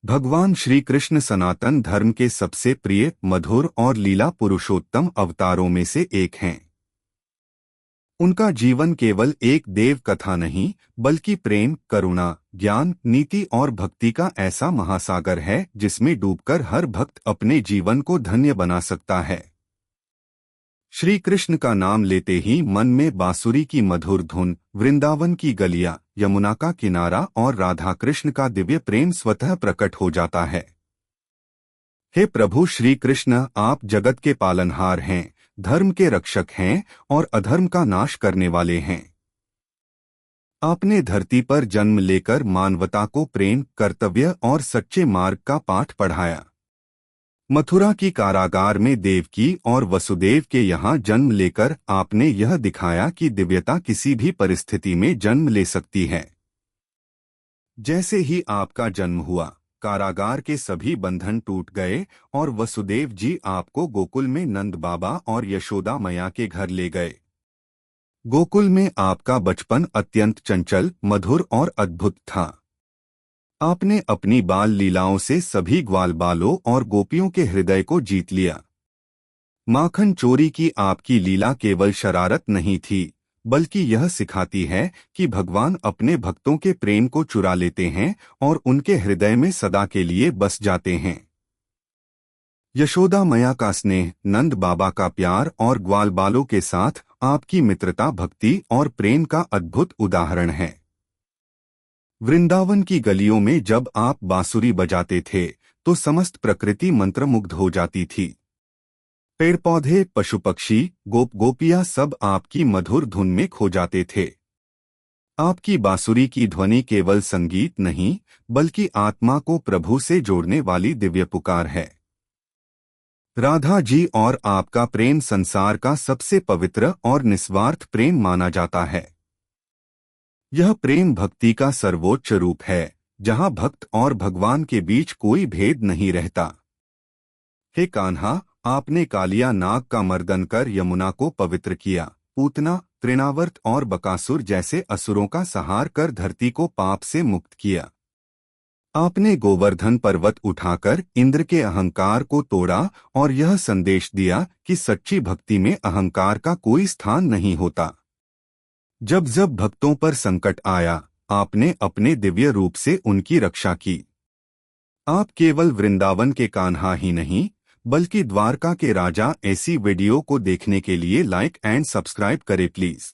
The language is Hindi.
भगवान श्री कृष्ण सनातन धर्म के सबसे प्रिय, मधुर और लीला पुरुषोत्तम अवतारों में से एक हैं। उनका जीवन केवल एक देव कथा नहीं, बल्कि प्रेम, करुणा, ज्ञान, नीति और भक्ति का ऐसा महासागर है जिसमें डूबकर हर भक्त अपने जीवन को धन्य बना सकता है। श्री कृष्ण का नाम लेते ही मन में बांसुरी की मधुर धुन, वृंदावन की गलियां, यमुना का किनारा और राधा कृष्ण का दिव्य प्रेम स्वतः प्रकट हो जाता है। हे प्रभु श्री कृष्ण, आप जगत के पालनहार हैं, धर्म के रक्षक हैं और अधर्म का नाश करने वाले हैं। आपने धरती पर जन्म लेकर मानवता को प्रेम, कर्तव्य और सच्चे मार्ग का पाठ पढ़ाया। मथुरा की कारागार में देवकी और वसुदेव के यहाँ जन्म लेकर आपने यह दिखाया कि दिव्यता किसी भी परिस्थिति में जन्म ले सकती है। जैसे ही आपका जन्म हुआ, कारागार के सभी बंधन टूट गए और वसुदेव जी आपको गोकुल में नंद बाबा और यशोदा मैया के घर ले गए। गोकुल में आपका बचपन अत्यंत चंचल, मधुर और अद्भुत था। आपने अपनी बाल लीलाओं से सभी ग्वाल बालों और गोपियों के हृदय को जीत लिया। माखन चोरी की आपकी लीला केवल शरारत नहीं थी, बल्कि यह सिखाती है कि भगवान अपने भक्तों के प्रेम को चुरा लेते हैं और उनके हृदय में सदा के लिए बस जाते हैं। यशोदा मैया का स्नेह, नंद बाबा का प्यार और ग्वाल बालों के साथ आपकी मित्रता भक्ति और प्रेम का अद्भुत उदाहरण है। वृंदावन की गलियों में जब आप बांसुरी बजाते थे तो समस्त प्रकृति मंत्रमुग्ध हो जाती थी। पेड़ पौधे, पशु पक्षी, गोप गोपियां सब आपकी मधुर धुन में खो जाते थे। आपकी बांसुरी की ध्वनि केवल संगीत नहीं, बल्कि आत्मा को प्रभु से जोड़ने वाली दिव्य पुकार है। राधा जी और आपका प्रेम संसार का सबसे पवित्र और निस्वार्थ प्रेम माना जाता है। यह प्रेम भक्ति का सर्वोच्च रूप है, जहां भक्त और भगवान के बीच कोई भेद नहीं रहता। हे कान्हा, आपने कालिया नाग का मर्दन कर यमुना को पवित्र किया। पूतना, तृणावर्त और बकासुर जैसे असुरों का संहार कर धरती को पाप से मुक्त किया। आपने गोवर्धन पर्वत उठाकर इंद्र के अहंकार को तोड़ा और यह संदेश दिया कि सच्ची भक्ति में अहंकार का कोई स्थान नहीं होता। जब जब भक्तों पर संकट आया, आपने अपने दिव्य रूप से उनकी रक्षा की। आप केवल वृंदावन के कान्हा ही नहीं, बल्कि द्वारका के राजा। ऐसी वीडियो को देखने के लिए लाइक एंड सब्सक्राइब करें प्लीज।